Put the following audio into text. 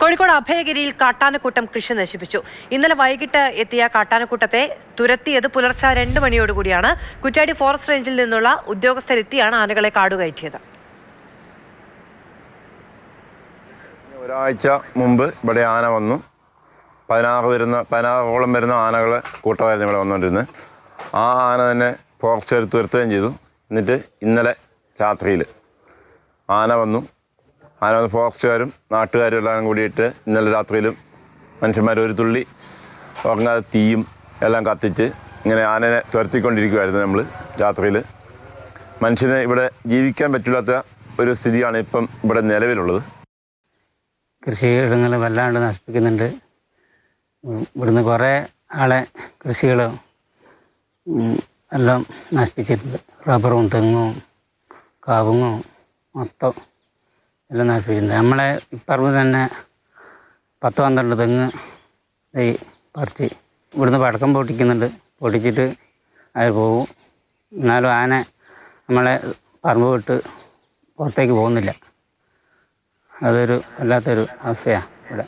കോഴിക്കോട് അഭയഗിരിയിൽ കാട്ടാനക്കൂട്ടം കൃഷി നശിപ്പിച്ചു. ഇന്നലെ വൈകിട്ട് എത്തിയ കാട്ടാനക്കൂട്ടത്തെ തുരത്തിയത് പുലർച്ചെ 2 മണിയോടുകൂടിയാണ്. കുറ്റ്യാടി ഫോറസ്റ്റ് റേഞ്ചിൽ നിന്നുള്ള ഉദ്യോഗസ്ഥരെത്തിയാണ് ആനകളെ കാടുകയറ്റിയത്. ഒരാഴ്ച മുമ്പ് ഇവിടെ ആന വന്നു. 16ഓളം വരുന്ന ആനകളെ കൂട്ടമായിരുന്നു ഇവിടെ വന്നുകൊണ്ടിരുന്നത്. ആ ആന തന്നെ ഫോറസ്റ്റുകാർ തുരത്തുകയും ചെയ്തു. എന്നിട്ട് ഇന്നലെ രാത്രിയിൽ ആന വന്നു ഫോറസ്റ്റുകാരും നാട്ടുകാരും എല്ലാം കൂടിയിട്ട് ഇന്നലെ രാത്രിയിലും മനുഷ്യന്മാർ ഒരു തുള്ളി ഉറങ്ങാതെ തീയും എല്ലാം കത്തിച്ച് ഇങ്ങനെ ആനനെ തുരത്തിക്കൊണ്ടിരിക്കുമായിരുന്നു. നമ്മൾ രാത്രിയിൽ മനുഷ്യന് ഇവിടെ ജീവിക്കാൻ പറ്റില്ലാത്ത ഒരു സ്ഥിതിയാണ് ഇപ്പം ഇവിടെ നിലവിലുള്ളത്. കൃഷിയിടങ്ങൾ വല്ലാണ്ട് നശിപ്പിക്കുന്നുണ്ട്. ഇവിടുന്ന് കുറേ ആളെ കൃഷികൾ എല്ലാം നശിപ്പിച്ചിട്ടുണ്ട്. റബ്ബറും തെങ്ങും കാവുങ്ങും മൊത്തം എല്ലാം നശിപ്പിച്ചിട്ടുണ്ട്. നമ്മളെ ഇപ്പറമ്പ് തന്നെ 10-12 തെങ്ങ് ഈ പറിച്ച് ഇവിടുന്ന് പടക്കം പൊട്ടിക്കുന്നുണ്ട്. പൊട്ടിച്ചിട്ട് അവർ പോകും. എന്നാലും ആന നമ്മളെ പറമ്പ് വിട്ട് പുറത്തേക്ക് പോകുന്നില്ല. അതൊരു വല്ലാത്തൊരു അവസ്ഥയാണ് ഇവിടെ.